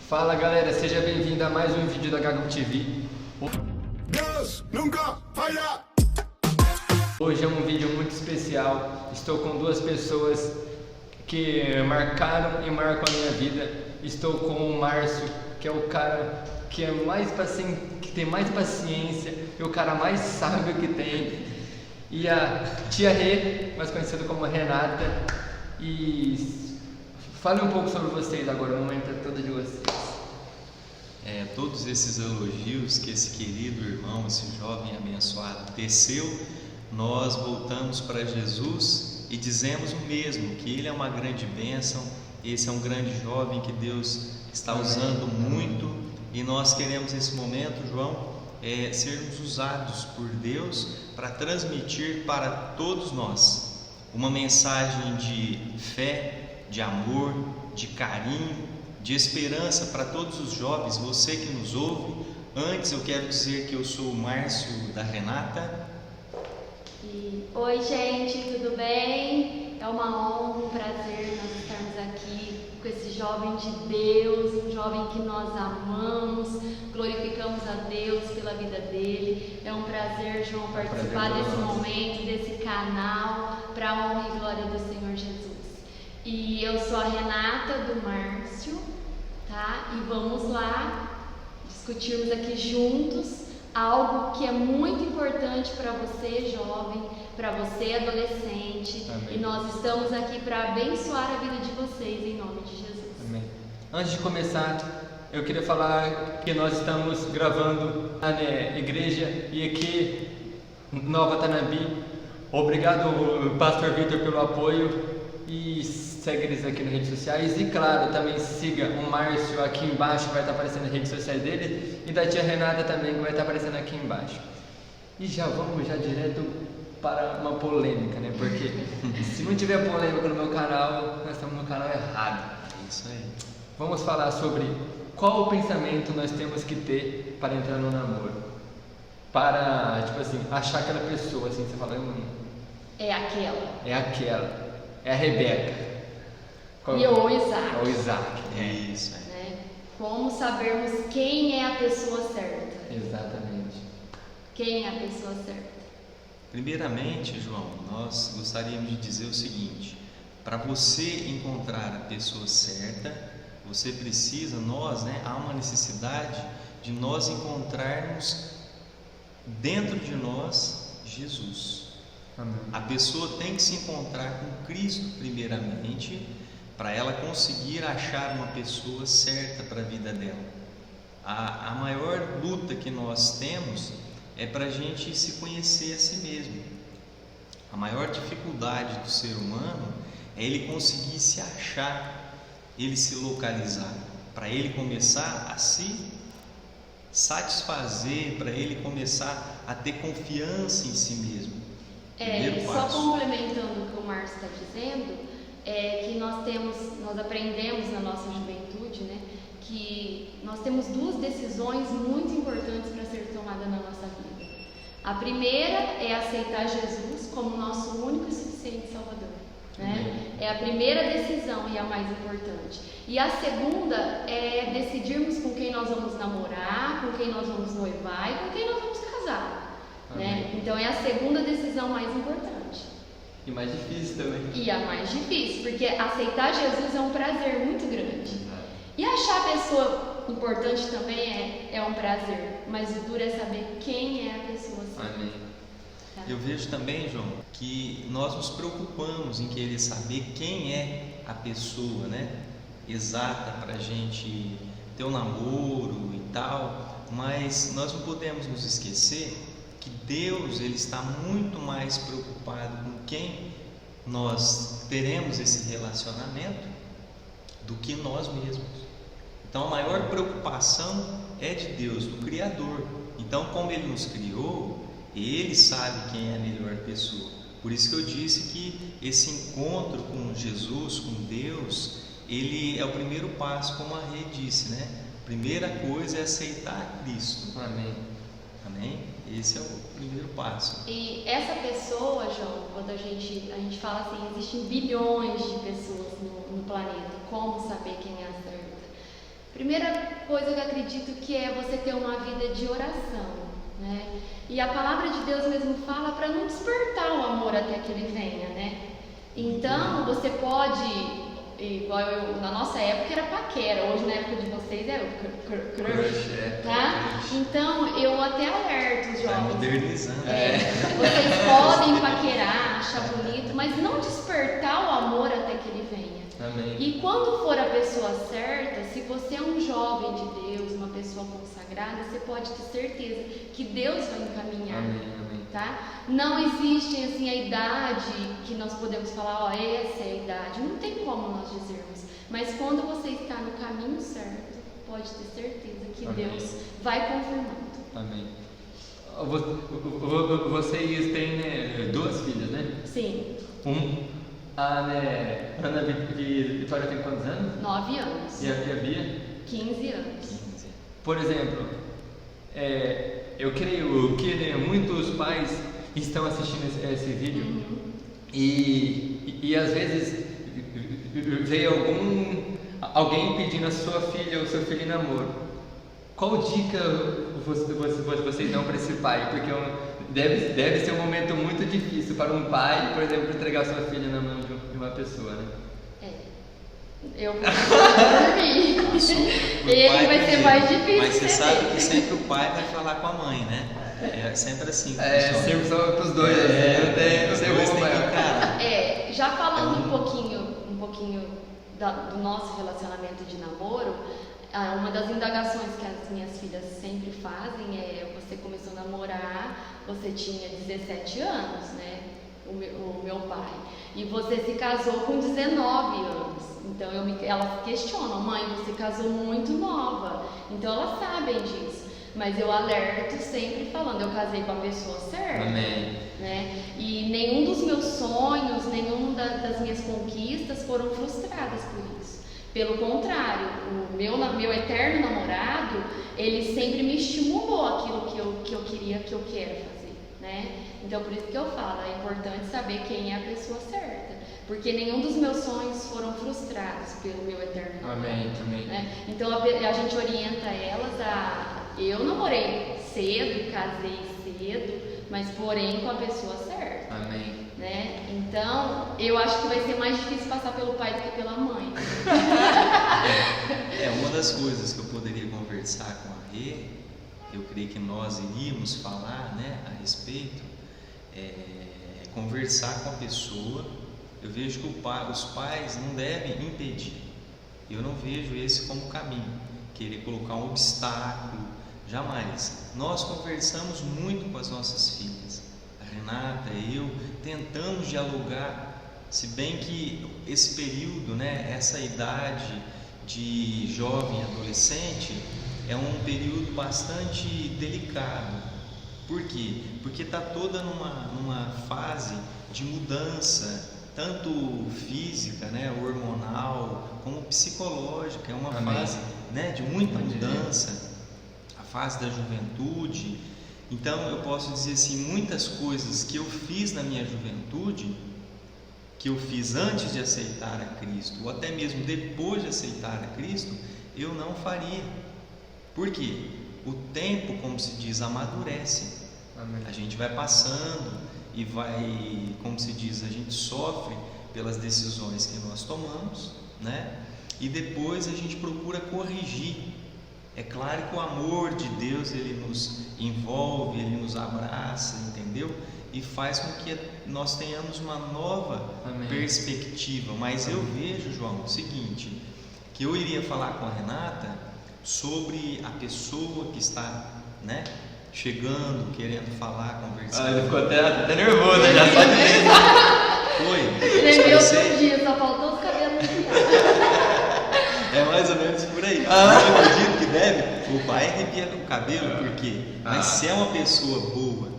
Fala galera, seja bem-vindo a mais um vídeo da Gago TV. Deus nunca falha! Hoje é um vídeo muito especial. Estou com duas pessoas que marcaram e marcam a minha vida. Estou com o Márcio, que é o cara que é mais paciente, que tem mais paciência e o cara mais sábio que tem. E a tia Rê, mais conhecida como Renata. E fale um pouco sobre vocês agora, o momento é todo de vocês. Todos esses elogios que esse querido irmão, esse jovem abençoado teceu, nós voltamos para Jesus e dizemos o mesmo, que ele é uma grande bênção, esse é um grande jovem que Deus está usando muito, e nós queremos nesse momento, João, sermos usados por Deus para transmitir para todos nós uma mensagem de fé, de amor, de carinho, de esperança para todos os jovens. Você que nos ouve, antes eu quero dizer que eu sou o Márcio da Renata. Oi gente, tudo bem? É uma honra, um prazer nós estarmos aqui com esse jovem de Deus, um jovem que nós amamos, glorificamos a Deus pela vida dele. É um prazer, João, participar desse momento, desse canal, para a honra e glória do Senhor Jesus. E eu sou a Renata do Márcio, tá? E vamos lá discutirmos aqui juntos algo que é muito importante para você, jovem, para você, adolescente. Amém. E nós estamos aqui para abençoar a vida de vocês, em nome de Jesus. Amém. Antes de começar, eu queria falar que nós estamos gravando na igreja e aqui Nova Tanabi. Obrigado, Pastor Vitor, pelo apoio. E segue eles aqui nas redes sociais. E claro, também siga o Márcio aqui embaixo, vai estar aparecendo nas redes sociais dele. E da tia Renata também, que vai estar aparecendo aqui embaixo. E já vamos direto para uma polêmica, né? Porque se não tiver polêmica no meu canal, nós estamos no canal errado. É isso aí. Vamos falar sobre qual o pensamento nós temos que ter para entrar no namoro. Para, tipo assim, achar aquela pessoa, assim, você fala... É aquela. É aquela. É a Rebeca. Ou Isaac. Ou Isaac. É isso aí. Né? Como sabermos quem é a pessoa certa? Exatamente. Quem é a pessoa certa? Primeiramente, João, nós gostaríamos de dizer o seguinte: para você encontrar a pessoa certa, você precisa, há uma necessidade de nós encontrarmos dentro de nós Jesus. Amém. A pessoa tem que se encontrar com Cristo primeiramente, para ela conseguir achar uma pessoa certa para a vida dela. A maior luta que nós temos é para a gente se conhecer a si mesmo. A maior dificuldade do ser humano é ele conseguir se achar, ele se localizar, para ele começar a se satisfazer, para ele começar a ter confiança em si mesmo. Só complementando o que o Márcio está dizendo, que nós aprendemos na nossa juventude, né, que nós temos duas decisões muito importantes para ser tomadas na nossa vida. A primeira é aceitar Jesus como nosso único e suficiente Salvador, né? É a primeira decisão e a mais importante. E a segunda é decidirmos com quem nós vamos namorar, com quem nós vamos noivar e com quem nós vamos casar. Né? Então é a segunda decisão mais importante. E mais difícil também. E a mais difícil, porque aceitar Jesus é um prazer muito grande. E achar a pessoa importante também é um prazer. Mas o duro é saber quem é a pessoa certa. Amém. Tá? Eu vejo também, João, que nós nos preocupamos em querer saber quem é a pessoa, né, exata para a gente ter um namoro e tal, mas nós não podemos nos esquecer que Deus, ele está muito mais preocupado com quem nós teremos esse relacionamento do que nós mesmos. Então a maior preocupação é de Deus, do Criador. Então, como ele nos criou, ele sabe quem é a melhor pessoa. Por isso que eu disse que esse encontro com Jesus, com Deus, ele é o primeiro passo, como a Rê disse, né? A primeira coisa é aceitar Cristo. Amém. Amém? Esse é o primeiro passo. E essa pessoa, João, quando a gente fala assim, existem bilhões de pessoas no planeta. Como saber quem é a certa? Primeira coisa que eu acredito que é você ter uma vida de oração, né? E a palavra de Deus mesmo fala para não despertar o amor até que ele venha, né? Então, você pode, igual na nossa época era paquera, hoje na época de vocês é o crush, tá? Então, eu até alerto os jovens. Modernizando. Vocês podem paquerar, achar bonito, mas não despertar o amor até que ele venha. Amém. E quando for a pessoa certa, se você é um jovem de Deus, uma pessoa consagrada, você pode ter certeza que Deus vai encaminhar. Amém, amém. Tá? Não existe assim a idade que nós podemos falar, ó, essa é a idade. Não tem como nós dizermos. Mas quando você está no caminho certo, pode ter certeza que Amém. Deus vai confirmando. Amém. Vocês têm, né, 2 filhas, né? Sim, A Ana Vitória tem quantos anos? 9 anos, E a Bia? 15 anos. 15. Por exemplo, eu creio que, né, muitos pais estão assistindo esse vídeo e às vezes veio alguém pedindo a sua filha ou seu filho em namoro. Qual dica vocês dão para esse pai? Porque deve ser um momento muito difícil para um pai, por exemplo, entregar sua filha na mão de uma pessoa, né? Eu vou dormir. Ele vai ser mais difícil. Mas você de sabe ter. que sempre o pai vai falar com a mãe, né? É sempre assim. que funciona. Sempre só para os dois. Os dois têm que encarar. Já falando um pouquinho do nosso relacionamento de namoro, uma das indagações que as minhas filhas sempre fazem é: você começou a namorar, você tinha 17 anos, né? O meu pai. E você se casou com 19 anos. Então elas questionam: mãe, você casou muito nova. Então elas sabem disso. Mas eu alerto sempre falando: eu casei com a pessoa certa. Amém. Né? E nenhum dos meus sonhos, das minhas conquistas foram frustradas por isso. Pelo contrário, o meu eterno namorado, ele sempre me estimulou aquilo que eu queria, que eu quero fazer, né? Então por isso que eu falo, é importante saber quem é a pessoa certa, porque nenhum dos meus sonhos foram frustrados pelo meu eterno namorado. Amém, amém. Né? Então a gente orienta elas eu namorei cedo, casei cedo, mas porém com a pessoa certa. Amém. Né? Então, eu acho que vai ser mais difícil passar pelo pai do que pela mãe. Uma das coisas que eu poderia conversar com a Rê, eu creio que nós iríamos falar, né, a respeito, conversar com a pessoa. Eu vejo que os pais não devem impedir. Eu não vejo esse como caminho, querer colocar um obstáculo, jamais. Nós conversamos muito com as nossas filhas, a Renata e eu tentamos dialogar, se bem que esse período, né, essa idade de jovem adolescente é um período bastante delicado. Por quê? Porque está toda numa fase de mudança, tanto física, né, hormonal, como psicológica. É uma fase, né, de muita mudança, a fase da juventude. Então eu posso dizer assim, muitas coisas que eu fiz na minha juventude, que eu fiz antes de aceitar a Cristo, ou até mesmo depois de aceitar a Cristo, eu não faria. Por quê? O tempo, como se diz, amadurece. Amém. A gente vai passando e vai, como se diz, a gente sofre pelas decisões que nós tomamos, né? E depois a gente procura corrigir. É claro que o amor de Deus, ele nos envolve, ele nos abraça, entendeu? E faz com que nós tenhamos uma nova perspectiva. Mas eu vejo, João, o seguinte, que eu iria falar com a Renata sobre a pessoa que está, né, chegando, querendo falar, conversar. Ele ficou até nervoso, já só de ver. Foi. Tremeu todo dia, só faltou os cabelos enfiados. É mais ou menos por aí. Eu acredito que deve. O pai arrepia o cabelo, por quê? Mas se é uma pessoa boa,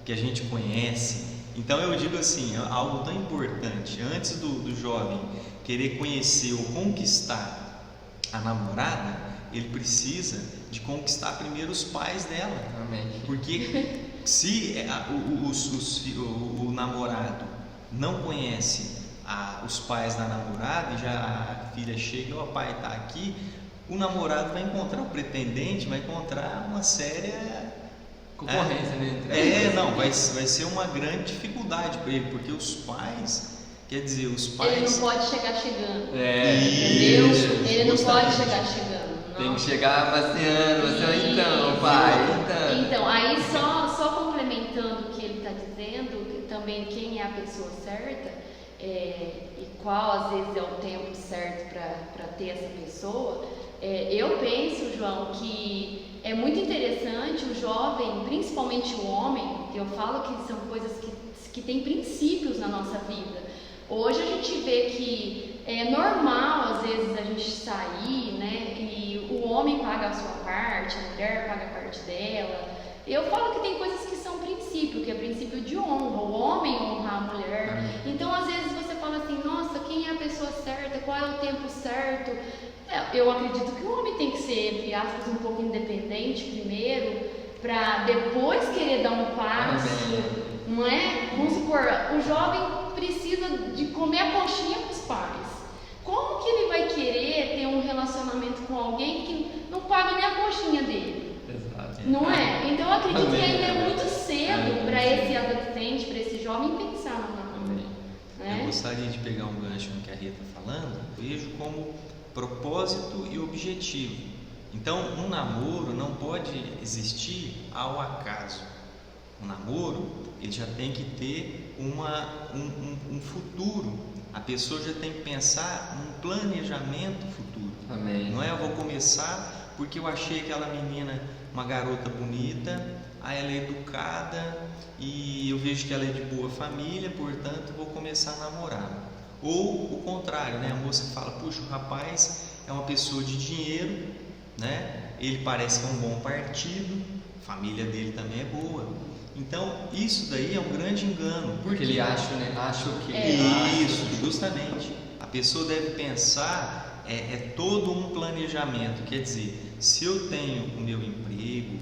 que a gente conhece, então eu digo assim, algo tão importante, antes do jovem querer conhecer ou conquistar a namorada, ele precisa de conquistar primeiro os pais dela. Amém. Porque se o namorado não conhece os pais da namorada e já a filha chega, o pai está aqui, o namorado vai encontrar o pretendente, vai encontrar uma séria Concorrência, né? não, vai ser uma grande dificuldade para ele, porque os pais, quer dizer, os pais... Ele não pode chegar chegando. Entendeu? Ele não pode chegar chegando. Não. Tem que chegar maciando, então, pai. Então, aí só complementando o que ele está dizendo, também quem é a pessoa certa, e qual às vezes é o tempo certo para ter essa pessoa, eu penso, João, que é muito interessante o jovem, principalmente o homem, eu falo que são coisas que têm princípios na nossa vida. Hoje a gente vê que é normal, às vezes, a gente sair, né, e o homem paga a sua parte, a mulher paga a parte dela. Eu falo que tem coisas que são princípio, que é princípio de honra, o homem honrar a mulher. Então, às vezes, você fala assim, nossa, quem é a pessoa certa, qual é o tempo certo? Eu acredito que o homem tem que ser, entre aspas, um pouco independente primeiro, para depois querer dar um passo, não é? Vamos supor, o jovem precisa de comer a coxinha com os pais. Como que ele vai querer ter um relacionamento com alguém que não paga nem a coxinha dele? Exato. Não é? Então eu acredito que ainda é muito cedo para esse adolescente, para esse jovem pensar no namoro. Né? Eu gostaria de pegar um gancho no que a Rita está falando, vejo como propósito e objetivo. Então, um namoro não pode existir ao acaso. Um namoro, ele já tem que ter um futuro. A pessoa já tem que pensar num planejamento futuro. Amém. Não é eu vou começar porque eu achei aquela menina uma garota bonita, aí ela é educada e eu vejo que ela é de boa família, portanto vou começar a namorar. Ou o contrário, né? A moça fala, puxa, o rapaz é uma pessoa de dinheiro, né? Ele parece que é um bom partido, a família dele também é boa. Então, isso daí é um grande engano. Porque ele acha, né? Acha o quê? Isso, justamente. A pessoa deve pensar, é todo um planejamento. Quer dizer, se eu tenho o meu emprego,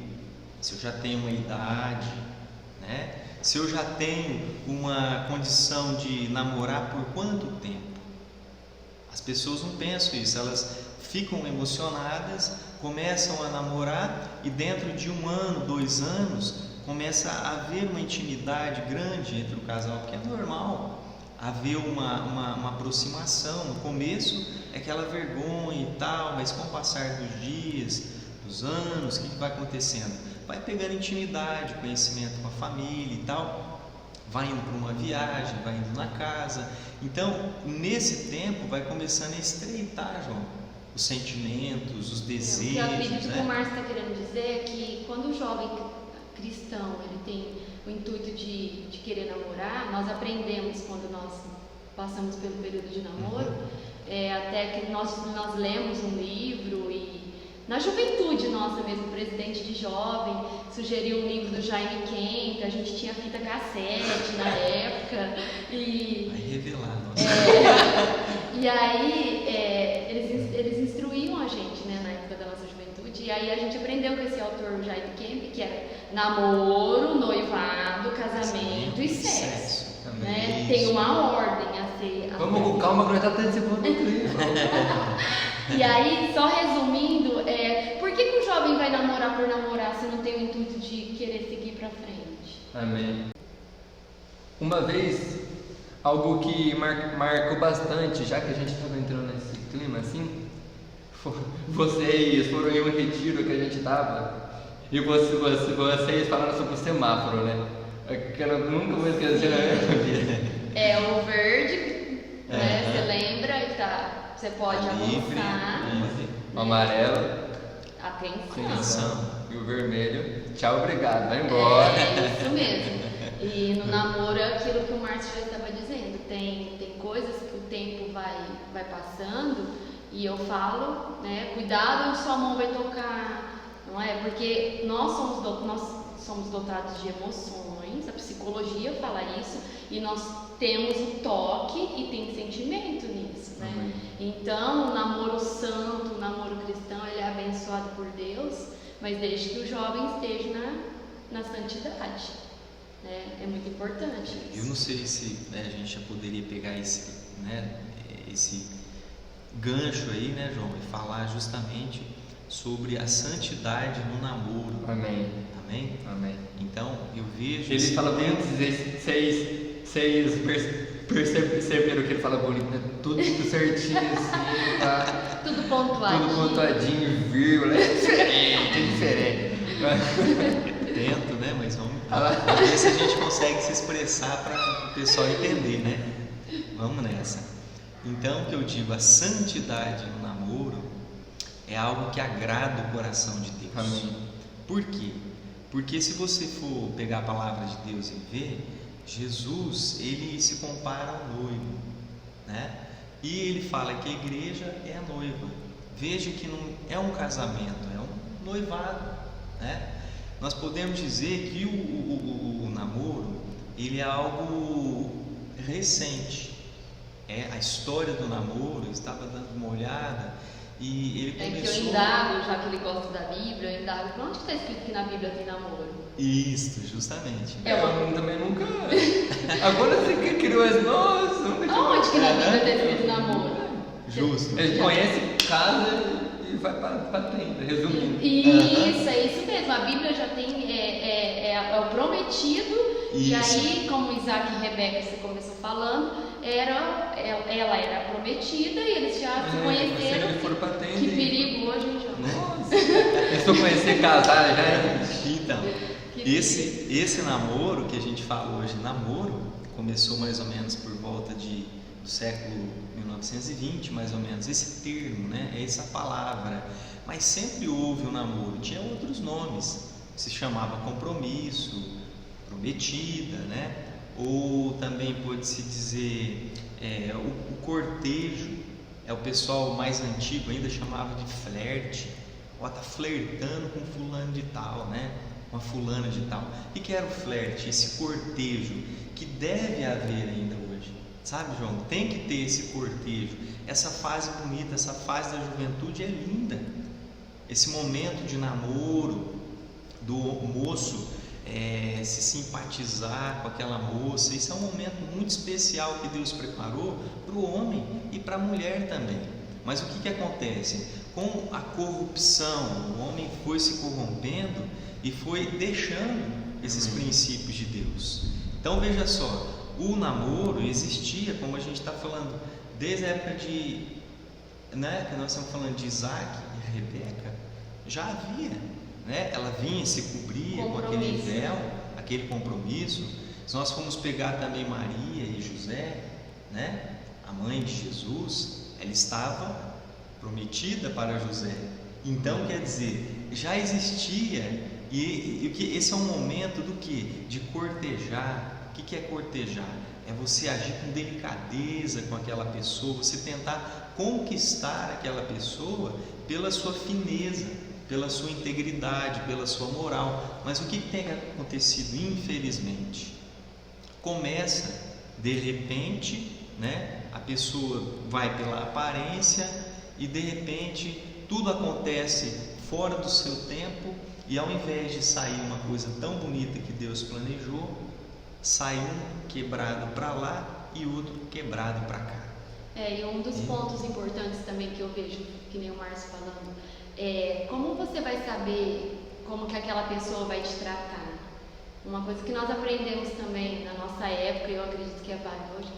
se eu já tenho uma idade, né? Se eu já tenho uma condição de namorar por quanto tempo? As pessoas não pensam isso, elas ficam emocionadas, começam a namorar e dentro de 1 ano, 2 anos, começa a haver uma intimidade grande entre o casal, que é normal haver uma aproximação. No começo é aquela vergonha e tal, mas com o passar dos dias, dos anos, o que vai acontecendo? Vai pegando intimidade, conhecimento com a família e tal, vai indo para uma viagem, vai indo na casa. Então, nesse tempo, vai começando a estreitar, João, os sentimentos, os desejos. O que eu acredito né? que o Márcio está querendo dizer é que quando o jovem cristão ele tem o intuito de querer namorar, nós aprendemos quando nós passamos pelo período de namoro, até que nós lemos um livro e na juventude nossa mesmo, o presidente de jovem sugeriu um livro do Jaime Kemp, a gente tinha fita cassete na época e... Vai revelar, nossa. E aí eles instruíam a gente, né, na época da nossa juventude, e aí a gente aprendeu com esse autor, o Jaime Kemp, que era namoro, noivado, casamento e sexo. Né? Tem uma ordem a ser... Vamos com calma que nós estamos desenvolvendo o livro. E aí, só resumindo, por que o jovem vai namorar por namorar se não tem o intuito de querer seguir pra frente? Amém. Uma vez, algo que marcou bastante, já que a gente estava entrando nesse clima assim, vocês foram em um retiro que a gente estava e vocês falaram sobre o semáforo, né? Que eu nunca vou esquecer na minha vida. É o verde, né? Você lembra? Tá. Você pode avançar. O amarelo. Atenção. E o vermelho. Tchau, obrigado. Vai embora. É isso mesmo. E no namoro é aquilo que o Márcio já estava dizendo. Tem coisas que o tempo vai passando e eu falo, né? Cuidado onde sua mão vai tocar, não é? Porque nós somos dotados de emoções, a psicologia fala isso, e nós temos o toque e tem sentimento nisso, né? Então, o namoro santo, o namoro cristão, ele é abençoado por Deus, mas desde que o jovem esteja na santidade, né? É muito importante isso. Eu não sei se a gente já poderia pegar esse gancho aí, né, João, e falar justamente sobre a santidade no namoro. Amém. Amém? Amém. Então, eu vejo... Ele fala bonito, vocês perceberam que ele fala bonito, né? Tudo certinho assim, tá? Tudo pontuadinho. Tudo pontuadinho, vírgula, é diferente. Tento, né? Mas vamos ver se a gente consegue se expressar para o pessoal entender, né? Vamos nessa. Então, o que eu digo, a santidade no namoro é algo que agrada o coração de Deus. Amém. Por quê? Porque se você for pegar a palavra de Deus e ver, Jesus, ele se compara ao noivo, né? E ele fala que a igreja é a noiva. Veja que não é um casamento, é um noivado, né? Nós podemos dizer que o namoro, ele é algo recente. A história do namoro, eu estava dando uma olhada e ele começou... É que eu indago, já que ele gosta da Bíblia, eu indago, por onde está escrito que na Bíblia tem namoro? Isso, justamente. Eu também nunca... Agora você que criou as nossas... Aonde que na Bíblia está escrito namoro? Justo. Ele conhece casa e vai pra tenda, resumindo. Isso, é isso mesmo. A Bíblia já tem é o prometido. Isso. E aí, como Isaac e Rebeca, você começou falando, ela era a prometida e eles já se conheceram. Eles foram pra tenda. Que perigo hoje, hein, João? Nossa. Eles vão conhecer casar já. Então, esse namoro que a gente fala hoje, namoro, começou mais ou menos por volta do século 1920, mais ou menos, esse termo, né? É essa palavra, mas sempre houve o namoro, tinha outros nomes, se chamava compromisso, prometida, né? Ou também pode-se dizer o cortejo, o pessoal mais antigo ainda chamava de flerte, ó, tá flertando com fulano de tal, né? Com a fulana de tal. E que era o flerte, esse cortejo que deve haver ainda hoje. Sabe, João? Tem que ter esse cortejo. Essa fase bonita, essa fase da juventude é linda. Esse momento de namoro, do moço se simpatizar com aquela moça, isso é um momento muito especial que Deus preparou para o homem e para a mulher também. Mas o que acontece? Com a corrupção, o homem foi se corrompendo e foi deixando esses princípios de Deus. Então veja só, o namoro existia, como a gente está falando, desde a época que nós estamos falando de Isaac e Rebeca, já havia, né? Ela vinha, se cobria com aquele véu, aquele compromisso. Se nós formos pegar também Maria e José, né? A mãe de Jesus, ela estava prometida para José. Então, quer dizer, já existia, e esse é um momento do que? De cortejar. O que é cortejar? É você agir com delicadeza com aquela pessoa, você tentar conquistar aquela pessoa pela sua fineza, pela sua integridade, pela sua moral. Mas o que tem acontecido, infelizmente? Começa, de repente, né? A pessoa vai pela aparência e de repente tudo acontece fora do seu tempo, e ao invés de sair uma coisa tão bonita que Deus planejou, sai um quebrado para lá e outro quebrado para cá. E um dos pontos importantes também que eu vejo, que nem o Márcio falando, é como você vai saber como que aquela pessoa vai te tratar. Uma coisa que nós aprendemos também na nossa época, e eu acredito que é válido hoje,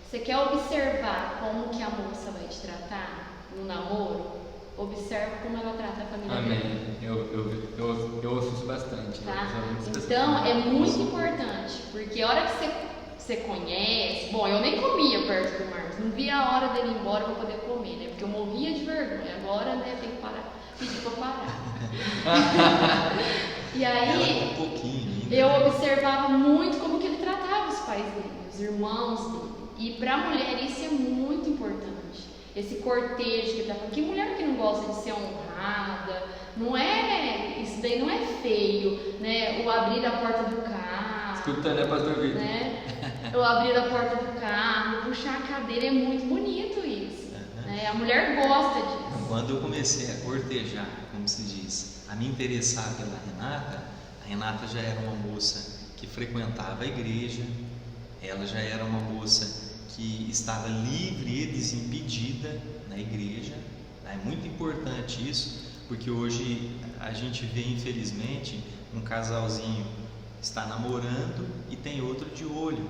você quer observar como que a moça vai te tratar no namoro, observa como ela trata a família dela. Amém. Eu ouço isso bastante. Tá? Então é muito importante, porque a hora que você conhece, bom, eu nem comia perto do Marcos, não via a hora dele ir embora para poder comer, né? Porque eu morria de vergonha. Agora, né, tem que parar, pedir para parar. E aí, um pouquinho, eu observava muito como que ele tratava os pais dele, os irmãos dele. E para a mulher isso é muito importante. Esse cortejo que ele tá falando, que mulher que não gosta de ser honrada, não é, isso daí não é feio, né? O abrir a porta do carro, escutando, né, pastor Vitor? Né? O abrir a porta do carro, puxar a cadeira, é muito bonito isso, né? A mulher gosta disso. Quando eu comecei a cortejar, como se diz, a me interessar pela Renata, a Renata já era uma moça que frequentava a igreja, ela já era uma moça que estava livre e desimpedida, na igreja. É muito importante isso, porque hoje a gente vê, infelizmente, um casalzinho está namorando e tem outro de olho.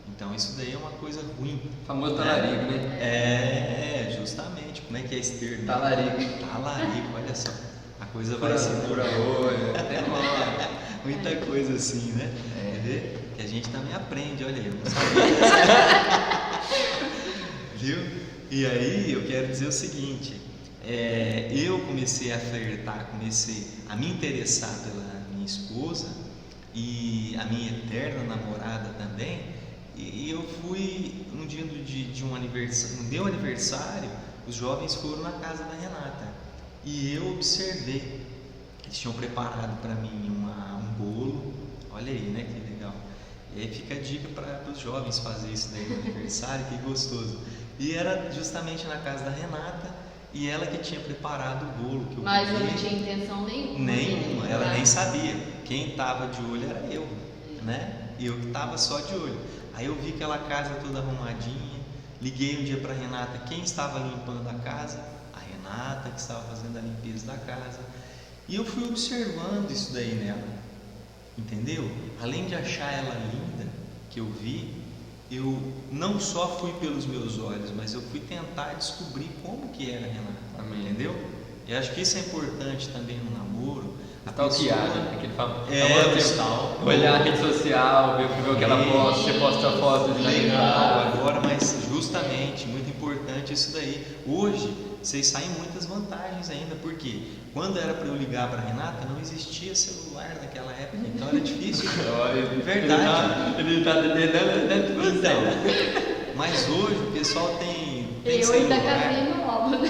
Então isso daí é uma coisa ruim. O famoso talarico, né? Justamente. Como é que é esse termo? Talarico. Talarico, olha só. A coisa vai se Fura olho, tem uma... muita coisa assim, né? Quer ver? Que a gente também aprende, olha aí, eu não sabia. Viu? E aí eu quero dizer o seguinte, eu comecei a flertar, comecei a me interessar pela minha esposa e a minha eterna namorada também, e eu fui um dia de um aniversário, no meu aniversário, os jovens foram na casa da Renata e eu observei, eles tinham preparado para mim um bolo, olha aí, né, que legal. E aí fica a dica para os jovens fazer isso daí no aniversário, que gostoso. E era justamente na casa da Renata e ela que tinha preparado o bolo que eu Mas eu comi. não tinha intenção nenhuma. Nenhuma, ela nem sabia. Quem estava de olho era eu, né? Eu que estava só de olho. Aí eu vi aquela casa toda arrumadinha, liguei um dia para a Renata, quem estava limpando a casa? A Renata, que estava fazendo a limpeza da casa. E eu fui observando isso daí nela, entendeu? Além de achar ela linda, que eu vi, eu não só fui pelos meus olhos, mas eu fui tentar descobrir como que era a Renata. Amém. Entendeu? E acho que isso é importante também no namoro. Stalkear, né? Aquele o stalk. Olhar a rede social, ver o que ela posta, você posta fotos legal agora, mas justamente, muito importante isso daí. Hoje, vocês saem muitas vantagens ainda, porque quando era para eu ligar para a Renata, não existia celular naquela época, então era difícil. Verdade. Ele tá dentro de você. Então, mas hoje o pessoal tem Eu celular. ainda casei nova, né?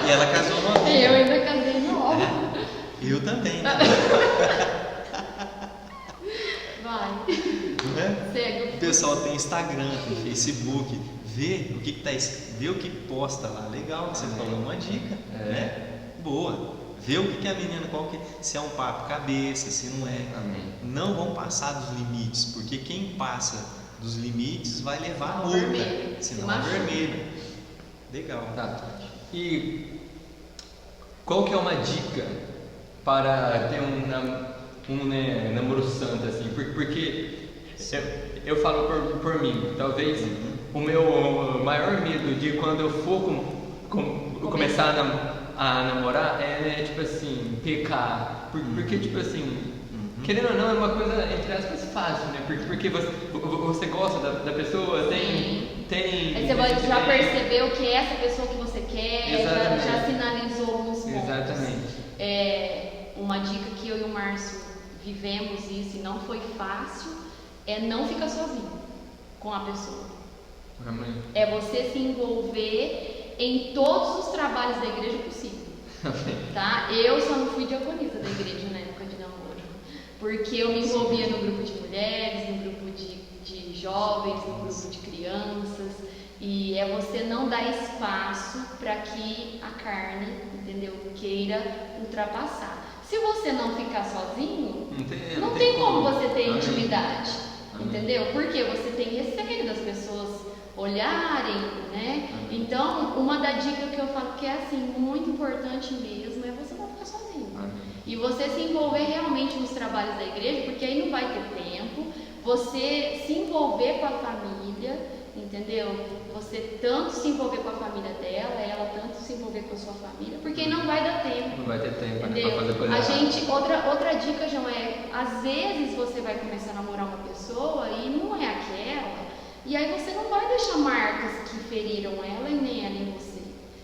E ela casou novinha. Eu ainda casei nova. Eu também. Vai. Né? Segue. O pessoal tem Instagram, tem Facebook, vê o que tá, vê o que posta lá. Legal, você falou uma dica, né? Boa. Vê o que a menina, se é um papo cabeça, se não é. Amém. Não vão passar dos limites, porque quem passa dos limites vai levar a multa, vermelho. senão é vermelho. Legal. Tá. E qual que é uma dica para ter um namoro santo, assim? Porque eu falo por mim, talvez o meu maior medo de quando eu for começar a namorar é tipo assim, pecar. Porque tipo assim, querendo ou não, é uma coisa, entre aspas, fácil, né? Porque você gosta da pessoa, tem Aí você já percebeu o que é essa pessoa que você quer, já sinalizou alguns pontos. Exatamente. Uma dica que eu e o Márcio vivemos isso e não foi fácil é não ficar sozinho com a pessoa. Amém. É você se envolver em todos os trabalhos da igreja possível. Tá? Eu só não fui diaconisa da igreja na época de namoro, porque eu me envolvia no grupo de mulheres, no grupo de jovens, no grupo de crianças, e é você não dar espaço para que a carne, entendeu, queira ultrapassar. Se você não ficar sozinho, não tem como você ter intimidade, entendeu? Porque você tem receio das pessoas olharem, né? Então, uma da dica que eu falo que é assim, muito importante mesmo, é você não ficar sozinho. E você se envolver realmente nos trabalhos da igreja, porque aí não vai ter tempo, você se envolver com a família, entendeu? Você tanto se envolver com a família dela, ela tanto se envolver com a sua família, porque não vai dar tempo. Não vai ter tempo, entendeu? Pra fazer coisa A errada. gente, outra dica, João, às vezes você vai começar a namorar uma pessoa e não é aquela, e aí você não vai deixar marcas que feriram ela e nem ela em você,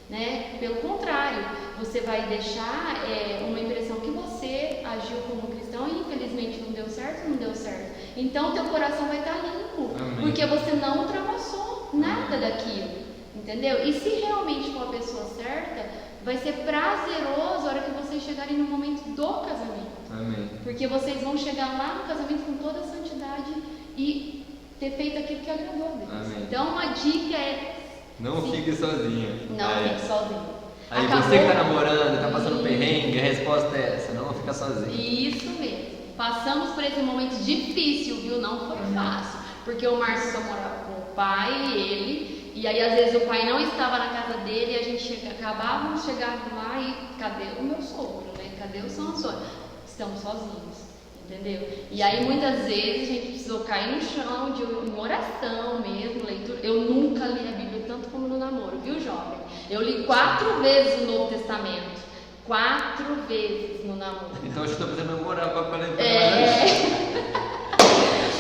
né? Pelo contrário, você vai deixar uma impressão que você agiu como cristão e infelizmente não deu certo. Então teu coração vai estar limpo, porque você não ultrapassou nada daquilo, entendeu? E se realmente for a pessoa certa, vai ser prazeroso a hora que vocês chegarem no momento do casamento. Amém. Porque vocês vão chegar lá no casamento com toda a santidade e ter feito aquilo que agradou a Deus. Amém. Então uma dica é... Não fique sozinha. Não fique sozinho. Aí você que tá namorando, tá passando perrengue, a resposta é essa, não fica sozinho. Isso mesmo. Passamos por esse momento difícil, viu? Não foi fácil. Porque o Márcio só morava com o pai e ele, E aí às vezes o pai não estava na casa dele e a gente acabava de chegar lá e cadê o meu sogro, né? Cadê o Sansão? Estamos sozinhos, entendeu? E aí muitas vezes a gente precisou cair no chão de uma oração mesmo, leitura. Eu nunca li a Bíblia tanto como no namoro, viu, jovem? Eu li 4 vezes o Novo Testamento, 4 vezes no namoro. Então eu estou precisando namorar para lembrar.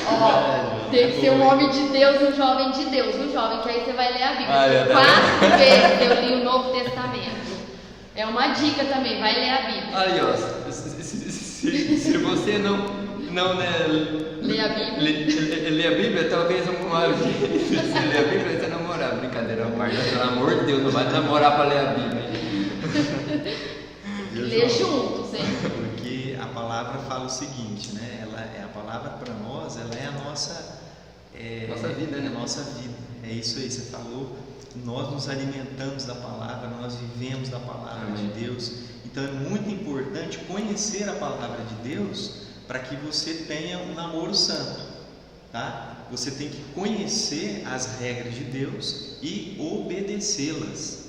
Ó, tem que ser um homem de Deus, um jovem de Deus, viu, jovem? Que aí você vai ler a Bíblia. Ah, 4 vezes eu li o Novo Testamento. É uma dica também, vai ler a Bíblia. Aí, ó, se você não né, Lê a Bíblia. lê a Bíblia, talvez uma vez você lê a Bíblia, você namorar. Brincadeira, Marta, pelo amor de Deus, não vai namorar para ler a Bíblia. Lê juntos, hein? Porque a palavra fala o seguinte, né? A palavra para nós, ela é a nossa vida, né? A nossa vida. É isso aí, você falou. Nós nos alimentamos da palavra, nós vivemos da palavra de Deus. Então é muito importante conhecer a palavra de Deus para que você tenha um namoro santo, tá? Você tem que conhecer as regras de Deus e obedecê-las.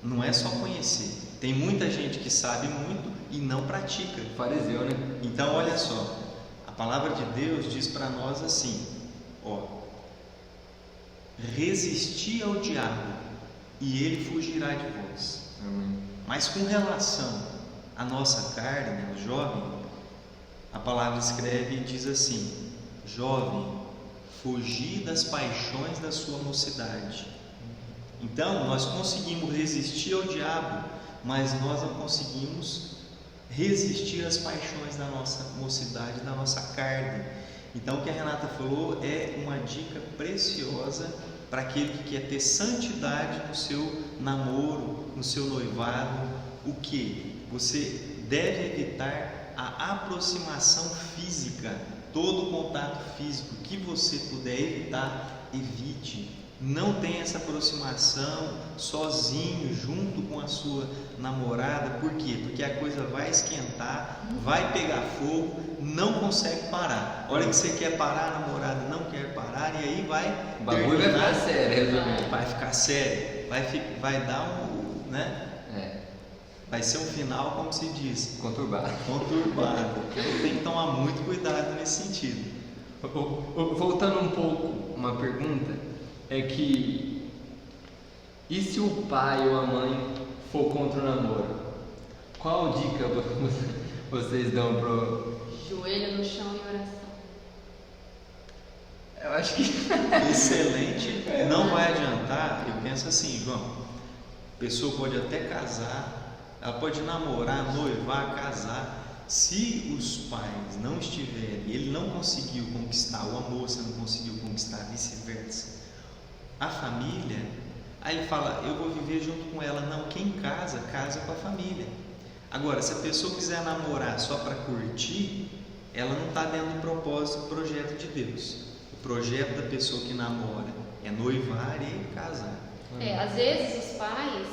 Não é só conhecer. Tem muita gente que sabe muito e não pratica. Fariseu, né? Então olha só, a palavra de Deus diz para nós assim, ó: resisti ao diabo e ele fugirá de vós. Mas com relação à nossa carne, né, o jovem, a palavra escreve e diz assim: jovem, fugi das paixões da sua mocidade. Então nós conseguimos resistir ao diabo, mas nós não conseguimos resistir às paixões da nossa mocidade, da nossa carne. Então o que a Renata falou é uma dica preciosa para aquele que quer ter santidade no seu namoro, no seu noivado. O que? Você deve evitar a aproximação física, todo o contato físico que você puder evitar, evite. Não tenha essa aproximação sozinho, junto com a sua namorada. Por quê? Porque a coisa vai esquentar, vai pegar fogo, não consegue parar. A hora que você quer parar, a namorada não quer parar, e aí vai... O bagulho vai ficar sério, resumindo. Vai ficar sério, vai dar um... né? Vai ser um final, como se diz? Conturbado. Então tem que tomar muito cuidado nesse sentido. Voltando um pouco, uma pergunta é que, e se o pai ou a mãe for contra o namoro? Qual dica vocês dão pro... Joelho no chão e oração. Eu acho que... Excelente. Não vai adiantar. Eu penso assim, João, a pessoa pode até casar, ela pode namorar, noivar, casar. Se os pais não estiverem, ele não conseguiu conquistar, ou a moça não conseguiu conquistar, vice-versa, a família, aí ele fala: eu vou viver junto com ela. Não, quem casa, casa com a família. Agora, se a pessoa quiser namorar só para curtir, ela não está dentro do propósito, do projeto de Deus. O projeto da pessoa que namora é noivar e casar. Às vezes os pais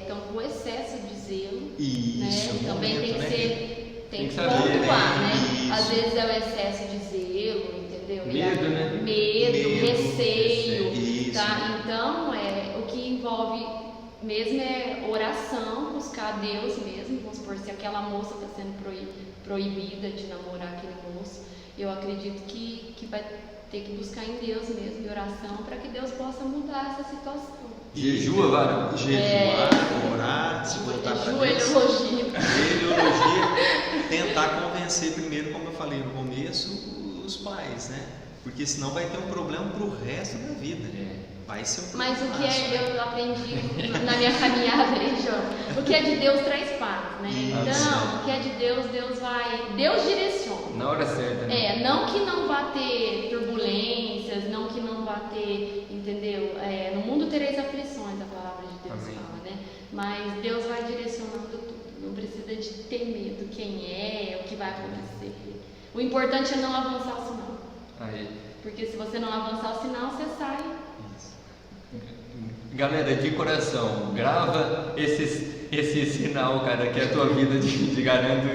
estão com excesso de zelo. Isso, né? Também tem que ser, tem que saber, pontuar, né? Isso. Às vezes é o excesso de zelo, entendeu? Medo, né? Medo, receio, isso. tá? Então, o que envolve mesmo é oração, buscar Deus mesmo. Vamos supor, se aquela moça está sendo proibida de namorar aquele moço, eu acredito que vai ter que buscar em Deus mesmo, em oração, para que Deus possa mudar essa situação. Jejua, varão. Jejuar, orar, se voltar para Deus. Joelhologia. Joelhologia. Tentar convencer primeiro, como eu falei no começo, os pais, né? Porque senão vai ter um problema pro resto da vida. Vai ser um problema. Mas o que eu aprendi na minha caminhada aí, João, o que é de Deus traz paz, né? Então, o que é de Deus, Deus direciona. Na hora certa, né? Não que não vá ter turbulências, não que não vá ter, entendeu? No mundo tereis aflições, a palavra de Deus fala, né? Mas Deus vai direcionando tudo. Não precisa de ter medo quem o que vai acontecer. O importante é não avançar o sinal. Aí. Porque se você não avançar o sinal, você sai. Galera, de coração, grava esse sinal, cara, que é a tua vida, de garanto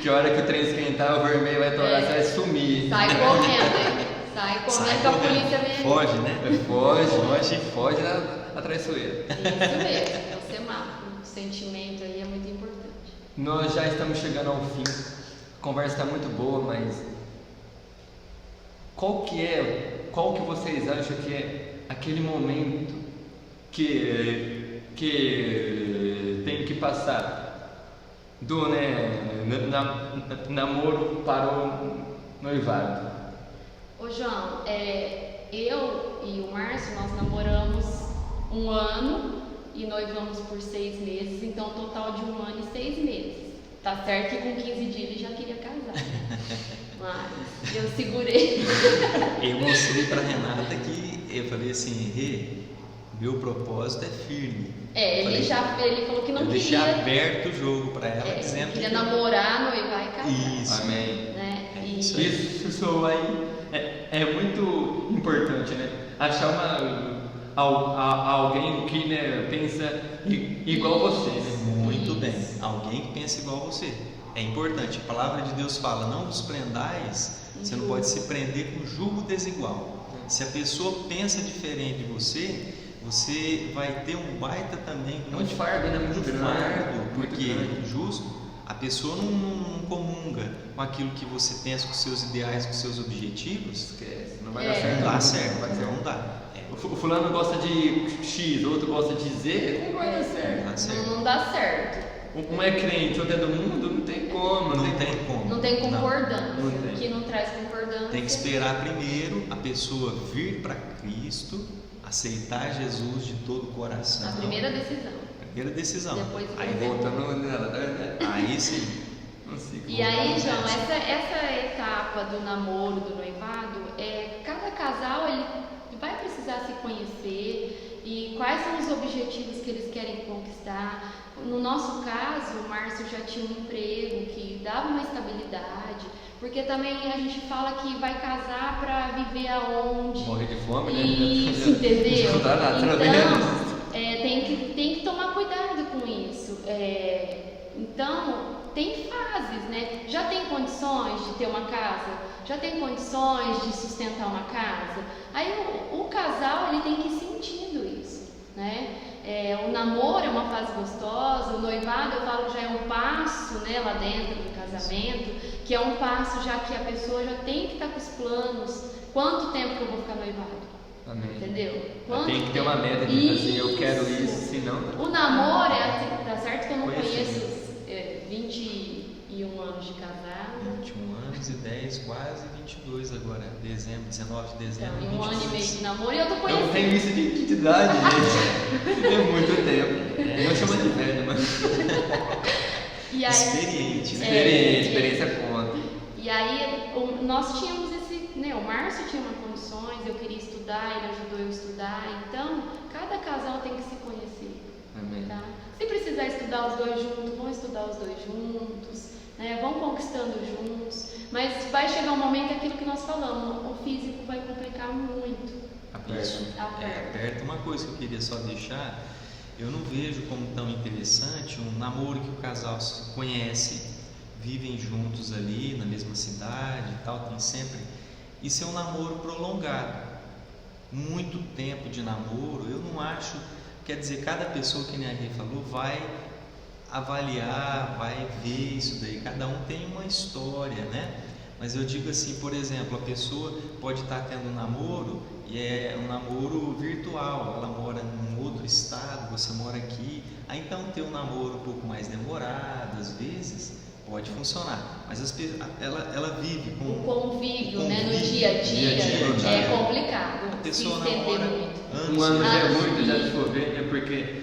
que a hora que o trem esquentar, o vermelho vai torar, você vai sumir. Sai correndo, hein? Sai correndo que a polícia vem. Foge, né? Foge a traiçoeira. Isso mesmo, é o semáforo. O sentimento aí é muito importante. Nós já estamos chegando ao fim. A conversa está muito boa, mas qual que vocês acham que é aquele momento que tem que passar do namoro para o noivado? Ô João, eu e o Márcio, nós namoramos 1 ano e noivamos por 6 meses, então um total de 1 ano e 6 meses. Tá certo que com 15 dias ele já queria casar, né? Mas eu segurei. Eu mostrei para Renata que eu falei assim, Rê, meu propósito é firme. Ele falou que não eu queria. deixei aberto o jogo para ela, dizendo queria que namorar, noivar e casar. Isso. Amém. Né? É E- isso aí. Isso aí é muito importante, né? Achar alguém que pensa igual você, né? Muito bem, alguém que pensa igual a você. É importante, a palavra de Deus fala, não vos prendais, você não pode se prender com jugo desigual. Se a pessoa pensa diferente de você, você vai ter um baita também, É um fardo, né? Muito grande. fardo, Muito porque grande. justo, a pessoa não comunga com aquilo que você pensa, com seus ideais, com seus objetivos, Esquece, não vai dar certo. não dá nunca, certo, não vai dar certo. não dá. O fulano gosta de X, outro gosta de Z, não vai dar certo. Não dá certo. Não dá certo. Um é crente, outro é do mundo, não tem como. Não tem como. Não tem concordância. Não tem. O que não traz concordância. Tem que esperar primeiro a pessoa vir para Cristo, aceitar Jesus de todo o coração. A primeira decisão. Primeira decisão. Depois Aí vai Voltando nela, Aí sim. não sei como E aí, acontece. João, essa etapa do namoro, do noivado, cada casal ele vai precisar se conhecer e quais são os objetivos que eles querem conquistar. No nosso caso, o Márcio já tinha um emprego que dava uma estabilidade, porque também a gente fala que vai casar para viver aonde. Morrer de fome, né? Isso, entendeu? Não dá nada, tá vendo? Então, tem que tomar cuidado com isso. Então, tem fases, né? Já tem condições de ter uma casa? Já tem condições de sustentar uma casa? Aí o casal ele tem que ir sentindo isso, né? O namoro é uma fase gostosa, o noivado eu falo já é um passo, né, lá dentro do casamento, que é um passo já que a pessoa já tem que estar com os planos. Quanto tempo que eu vou ficar noivado? Amém. Entendeu? Tem que ter uma meta de assim, eu quero isso, senão. O namoro tá certo que eu não Conhecido. conheço 21 anos de casado. 21 anos e 10, quase 22 agora. Dezembro, 19 de dezembro. Então, em 1 ano e 22. meio de namoro e eu tô Eu não conhecendo. tenho isso de idade, gente. Tem muito tempo. Não chama de velho, mas. E aí, Experiente, né? Experiência conta. E aí nós tínhamos o Márcio tinha uma condições, eu queria estudar, ele ajudou eu a estudar. Então, cada casal tem que se conhecer. Amém. Tá? Se precisar estudar os dois juntos, vão estudar os dois juntos, né? Vão conquistando juntos. Mas vai chegar um momento, aquilo que nós falamos, o físico vai complicar muito. Isso. Aperta. Aperta. Uma coisa que eu queria só deixar, eu não vejo como tão interessante um namoro que o casal se conhece, vivem juntos ali na mesma cidade e tal, tem sempre. Isso é um namoro prolongado. Muito tempo de namoro, eu não acho. Quer dizer, cada pessoa, que nem a Rê falou, vai avaliar, vai ver isso daí. Cada um tem uma história, né? Mas eu digo assim, por exemplo, a pessoa pode estar tendo um namoro e é um namoro virtual. Ela mora num outro estado, você mora aqui. Aí então ter um namoro um pouco mais demorado, às vezes, pode funcionar. Mas ela vive com O convívio, né, no convívio, dia a dia, dia. é complicado. A pessoa se estender namora muito. anos. Um ano já é Anos. muito, já se for ver, é porque,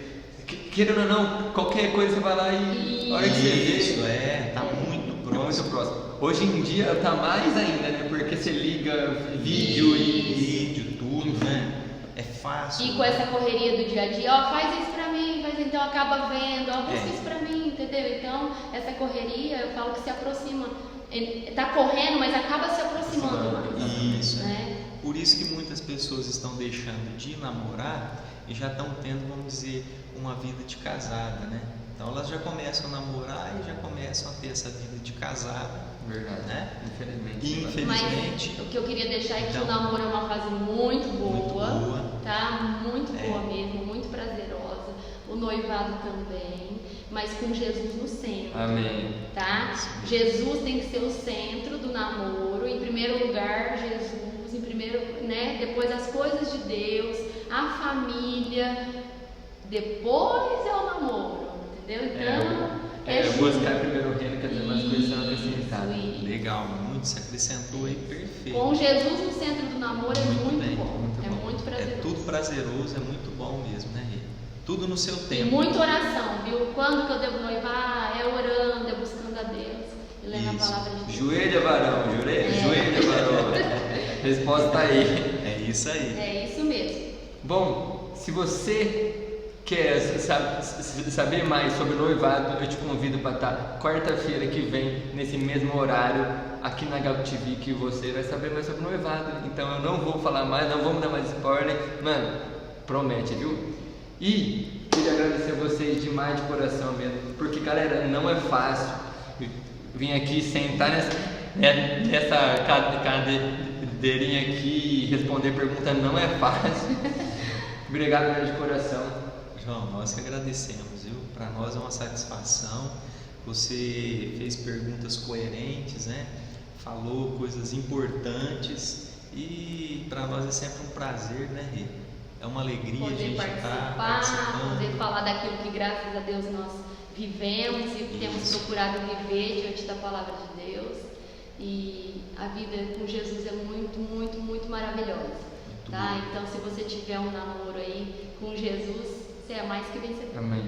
querendo ou não, qualquer coisa você vai lá e. A hora que você vê, Isso, tá muito é próximo. muito próximo. Hoje em dia tá mais ainda, né? Porque você liga vídeo Vídeo, tudo, né? É fácil. E com essa correria do dia a dia, ó, faz isso pra mim, então acaba vendo, ó, busca É. isso pra mim, entendeu? Então, essa correria, eu falo que se aproxima, ele tá correndo, mas acaba se aproximando mais. Isso, né? Por isso que muitas pessoas estão deixando de namorar e já estão tendo, vamos dizer, uma vida de casada, né? Então elas já começam a namorar e já começam a ter essa vida de casada. Verdade. Né? Infelizmente. E infelizmente. Mas o que eu queria deixar é que Então, o namoro é uma fase muito boa, muito boa. tá? Muito É. boa mesmo, muito prazerosa. O noivado também, mas com Jesus no centro. Amém. Tá? Jesus tem que ser o centro do namoro. Em primeiro lugar, Jesus, em primeiro, né? Depois as coisas de Deus, a família, depois é o namoro, entendeu? Então, buscar primeiro o reino, que as demais coisas são acrescentadas. Isso. Legal, muito se acrescentou aí, perfeito. Com Jesus no centro do namoro é muito bem, bom, muito é bom. muito É prazeroso. tudo prazeroso, é muito bom mesmo, né, Rê? Tudo no seu E tempo. muita oração, viu? Quando que eu devo noivar? É orando, é buscando a Deus, e lendo a Isso. palavra de Deus. Joelha, varão, joelha, varão. Resposta tá aí. É isso aí. É isso mesmo. Bom, se você quer saber mais sobre o noivado, eu te convido para estar quarta-feira que vem, nesse mesmo horário, aqui na Galp TV, que você vai saber mais sobre o noivado. Então eu não vou falar mais, não vamos dar mais spoiler. Mano, promete, viu? E queria agradecer a vocês demais de coração mesmo, porque galera, não é fácil vir aqui sentar nessa cadeirinha aqui e responder pergunta, não é fácil. Obrigado mesmo de coração. João, nós que agradecemos, viu? Para nós é uma satisfação. Você fez perguntas coerentes, né? Falou coisas importantes e para nós é sempre um prazer, né, Rê? É uma alegria a Poder gente estar participar, participando. poder falar daquilo que graças a Deus nós vivemos e temos Isso. procurado viver diante da palavra de Deus. E a vida com Jesus é muito, muito, muito maravilhosa. Muito Tá? bom. Então, se você tiver um namoro aí com Jesus, você é mais que vencedor. Amém.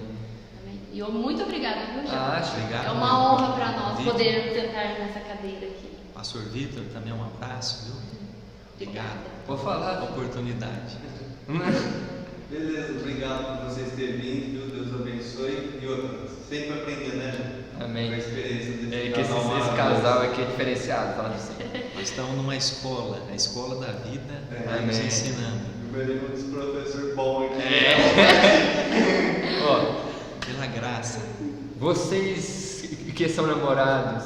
Amém? E eu muito obrigada, viu, João? Obrigado. É uma honra para nós Vitor. poder sentar nessa cadeira aqui. Pastor Vitor, também um abraço, viu? Obrigado Vou pela falar. oportunidade. Beleza, obrigado por vocês terem vindo, viu? Deus abençoe. E outra, sempre aprendendo, né, João? Amém. Com a experiência desse É que esse maravilhoso. casal aqui é diferenciado, falando assim. Nós estamos numa escola, a escola da vida, É, nos amém. ensinando. Eu me lembro desse professor bom aqui. Ó, Pela graça. vocês que são namorados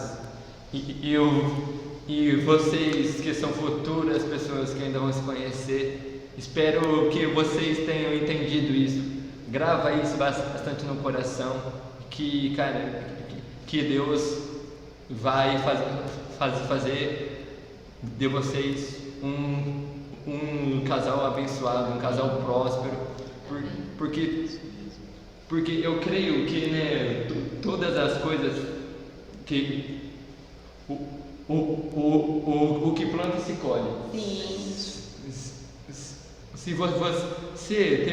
e vocês que são futuras pessoas que ainda vão se conhecer, espero que vocês tenham entendido isso. Grava isso bastante no coração, que, cara, que Deus vai fazer de vocês um casal abençoado, um casal próspero, porque eu creio que, né, todas as coisas que o que planta se colhe. Sim. Se você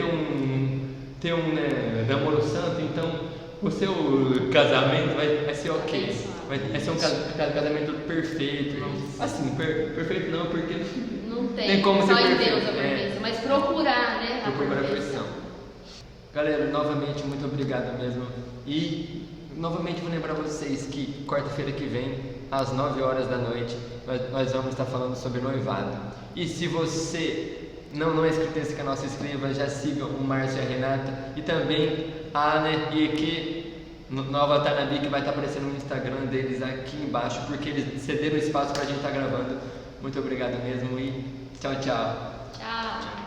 tem um né, namoro santo, então o seu casamento vai ser ok. Vai ser um casamento perfeito. Não, assim, perfeito não, porque Não tem, tem como só ser em perfeito. Deus a perfeição, mas procurar, né? A Procurar a perfeição. perfeição. Galera, novamente, muito obrigado mesmo. E novamente vou lembrar vocês que quarta-feira que vem, às 9 horas da noite, nós vamos estar falando sobre noivado. E se você não é inscrito nesse canal, se inscreva, já siga o Márcio e a Renata e também a Ana e aqui Nova Tanabi, que vai estar aparecendo no Instagram deles aqui embaixo, porque eles cederam espaço para a gente estar gravando. Muito obrigado mesmo e tchau, tchau. Tchau.